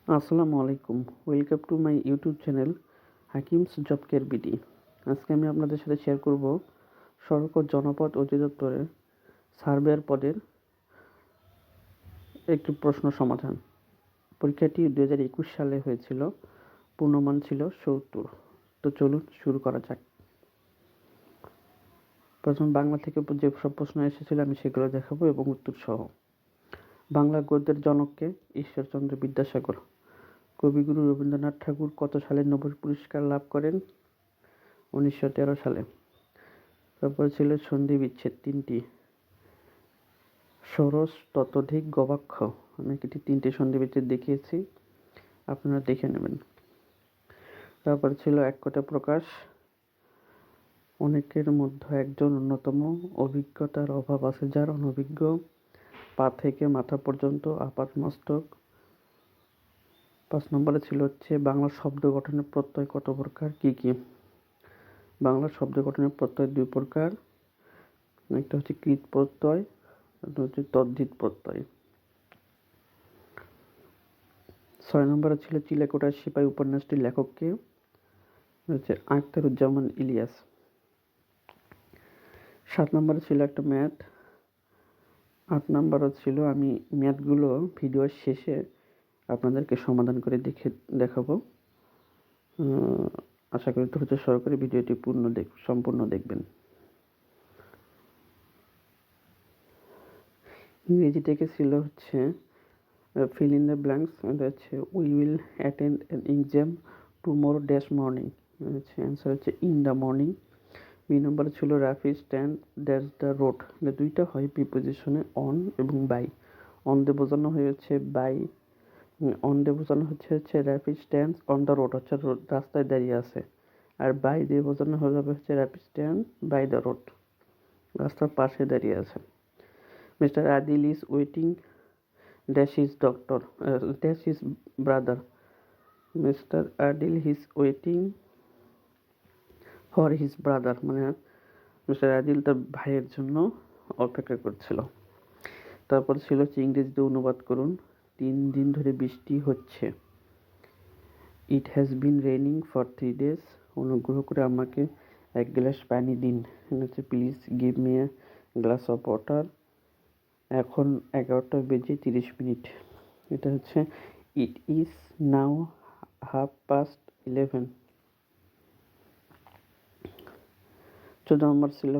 আসসালামু আলাইকুম। Welcome to my YouTube channel Hakims job care BD. আজকে আমি আপনাদের সাথে শেয়ার করব সড়ক ও জনপথ অধিদপ্তরের সার্ভেয়ার পদের একটি প্রশ্ন সমাধান। পরীক্ষাটি 2021 সালে হয়েছিল। পূর্ণমান ছিল 70। তো চলুন শুরু করা যাক। প্রথম বাংলা থেকে যে সব প্রশ্ন এসেছিল আমি সেগুলো দেখাবো এবং উত্তর সহ। বাংলা গদ্যের জনককে? ঈশ্বরচন্দ্র বিদ্যাসাগর। কবিগুরু রবীন্দ্রনাথ ঠাকুর কত সালে নোবেল পুরস্কার লাভ করেন? 1913 সালে। তারপরে ছিল সন্ধি বিচ্ছেদ 3টি। ষোড়শ ততোধিক গবাক্ষ। আমি এটি 3টে সন্ধি বিচ্ছেদ দেখিয়েছি, আপনারা দেখে নেবেন। তারপরে ছিল এক কথা প্রকাশ। অনেকের মধ্যে একজন অন্যতম। অভিজ্ঞতার অভাব আছে যার, অনভিজ্ঞ। পা থেকে মাথা পর্যন্ত আপাদমস্তক। 5 নম্বরে ছিল বাংলা শব্দ গঠনের প্রত্যয় কত প্রকার, কি কি? বাংলা শব্দ গঠনের প্রত্যয় 2 প্রকার। একটা হচ্ছে কৃৎ প্রত্যয়, একটা হচ্ছে তদ্ধিত প্রত্যয়। 6 নম্বরে ছিল চিলেকোঠার সিপাহী উপন্যাসটির লেখক কে? হচ্ছে আখতারুজ্জামান ইলিয়াস। 7 নম্বরে ছিল একটা ম্যাথ। 8 নম্বরে ছিল, আমি ম্যাথগুলো ভিডিওর শেষে আপনাদেরকে সমাধান করে দেখাবো। আশা করি ধৈর্য সহকারে ভিডিওটি সম্পূর্ণ দেখবেন। ইংরেজি থেকে ছিল ফিল ইন দ্য ব্ল্যাঙ্কস। এটা হচ্ছে we will attend an exam tomorrow dash morning. Answer হচ্ছে ইন দ্য মর্নিং। বি নম্বরে ছিল Rafi stand that's the road. এটা দুইটা হয় প্রিপোজিশনে, অন এবং বাই। অন দিয়ে বোঝানো হয়েছে বাই, অন দিয়ে বোঝানো হচ্ছে Rafi stands on the road, হচ্ছে রাস্তায় দাঁড়িয়ে আছে। আর বাই দিয়ে বোঝানো হয়ে যাবে Rafi stand by the road, রাস্তার পাশে দাঁড়িয়ে আছে। Mister Adil is waiting dash his doctor, dash his brother. Mr. Adil is waiting for his brother, মানে মিস্টার আদিল তার ভাইয়ের জন্য অপেক্ষা করছিল। তারপর ছিল ইংরেজিতে অনুবাদ করুন। 3 দিন ধরে বৃষ্টি হচ্ছে। It has been raining for 3 days. অনুগ্রহ করে আমাকে এক গ্লাস পানি দিন। Please give me a glass of water. এখন 11টা বেজে 30 মিনিট। এটা হচ্ছে ইট ইজ নাও 11:30। 14 নম্বর ছিল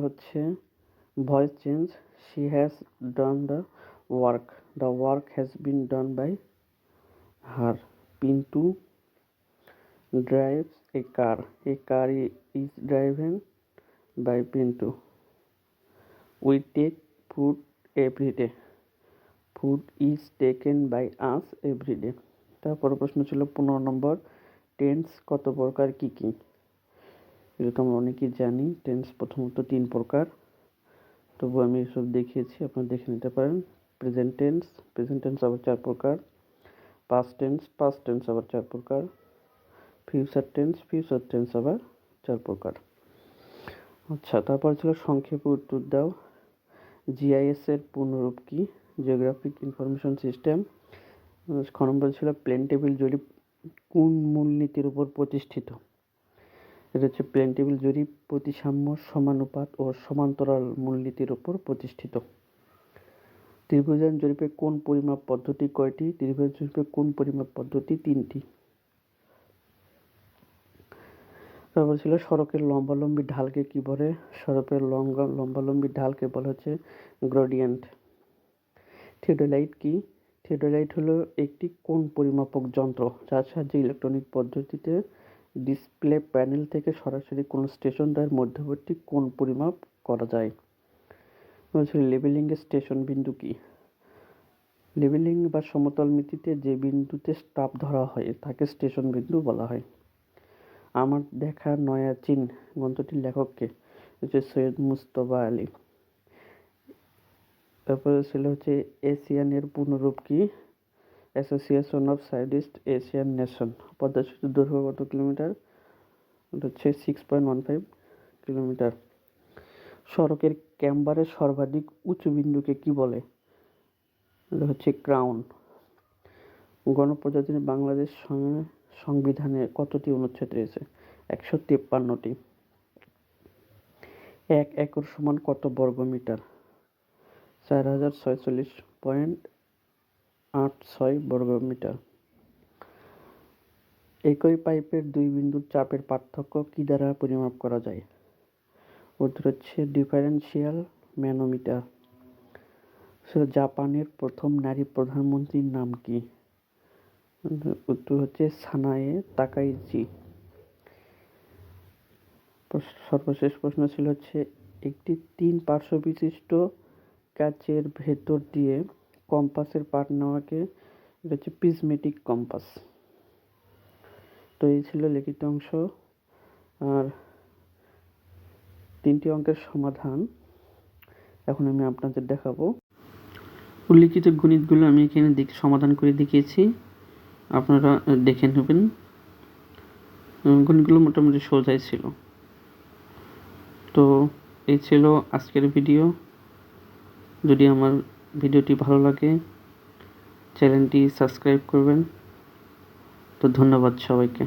voice change. She has done the work has been done by her. Pintu drives a car is driven by Pintu. We take food every day. Food is taken by us every day. তারপর প্রশ্ন ছিল 15 নম্বর, tense কত প্রকার, কি কি? এটা তো আমরা অনেকেই জানি। টেন্স প্রথমত 3 প্রকার, তবু আমি এসব দেখিয়েছি, আপনারা দেখে নিতে পারেন। প্রেজেন্ট টেন্স আবার 4 প্রকার। পাস্ট টেন্স আবার 4 প্রকার। ফিউচার টেন্স আবার 4 প্রকার। আচ্ছা, তারপর ছিল সংক্ষেপে উত্তর দাও। জিআইএস এর পূর্ণরূপ কি? Geographic information system. খ নম্বর ছিল প্লেন টেবিল জরিপ কোন মূলনীতির উপর প্রতিষ্ঠিত? এটা হচ্ছে প্লেন টেবিল জরিপ প্রতিসাম্য, সমানুপাত ও সমান্তরাল মূলনীতির উপর প্রতিষ্ঠিত। ত্রিভুজায়ন জরিপে কোন পরিমাপ পদ্ধতি কয়টি? ত্রিভুজায়ন জরিপে কোন পরিমাপ পদ্ধতি? 3টি। তারপর ছিল সড়কের লম্বালম্বি ঢালকে কি বলে? সড়কের লম্বালম্বি ঢালকে বলা হচ্ছে গ্রেডিয়েন্ট। থিওডোলাইট কি? থিওডোলাইট হলো একটি কোণ পরিমাপক যন্ত্র যার সাহায্যে ইলেকট্রনিক পদ্ধতিতে ডিসপ্লে প্যানেল থেকে সরাসরি কোনো স্টেশন দ্বয়ের মধ্যবর্তী কোণ পরিমাপ করা যায়। লেভেলিংয়ের স্টেশন বিন্দু কি? লেভেলিং বা সমতলমিতিতে যে বিন্দুতে স্টাপ ধরা হয় তাকে স্টেশন বিন্দু বলা হয়। আমার দেখা নয়া চীন গ্রন্থটির লেখক কে? সৈয়দ মুজতবা আলী। তারপরে ছিল এশিয়ানের পূর্ণরূপ কি? Association of southeast Asian nation. Padma সেতুর দৈর্ঘ্য কত কিলোমিটার? এটা হচ্ছে 6.15 কিলোমিটার। সড়কের ক্যাম্বারের সর্বাধিক উঁচু বিন্দুকে কি বলে? এটা হচ্ছে ক্রাউন। গণপ্রজাতন্ত্রী বাংলাদেশ সংবিধানে কতটি অনুচ্ছেদ রয়েছে? 153টি। 1 একর সমান কত বর্গমিটার? 4046.86 বর্গমিটার। একই পাইপের দুই বিন্দুর চাপের পার্থক্য কি দ্বারা পরিমাপ করা যায়? উত্তর হচ্ছে ডিফারেনশিয়াল ম্যানোমিটার। জাপানের প্রথম নারী প্রধানমন্ত্রীর নাম কি? উত্তর হচ্ছে সানায়ে তাকাইচি। সর্বশেষ প্রশ্ন ছিল হচ্ছে একটি 3 পার্শ্ব বিশিষ্ট কাচের ভেতর দিয়ে কম্পাসের পাঠ নেওয়াকে এটা হচ্ছে প্রিজমেটিক কম্পাস। তো এই ছিল লিখিত অংশ আর 3টি অঙ্কের সমাধান এখন আমি আপনাদের দেখাবো। উল্লিখিত গণিতগুলো আমি এখানে সমাধান করে দেখিয়েছি, আপনারা দেখে নেবেন। গণিতগুলো মোটামুটি সোজাই ছিল। তো এই ছিল আজকের ভিডিও। যদি আমার ভিডিওটি ভালো লাগে চ্যানেলটি সাবস্ক্রাইব করবেন। তো ধন্যবাদ সবাইকে।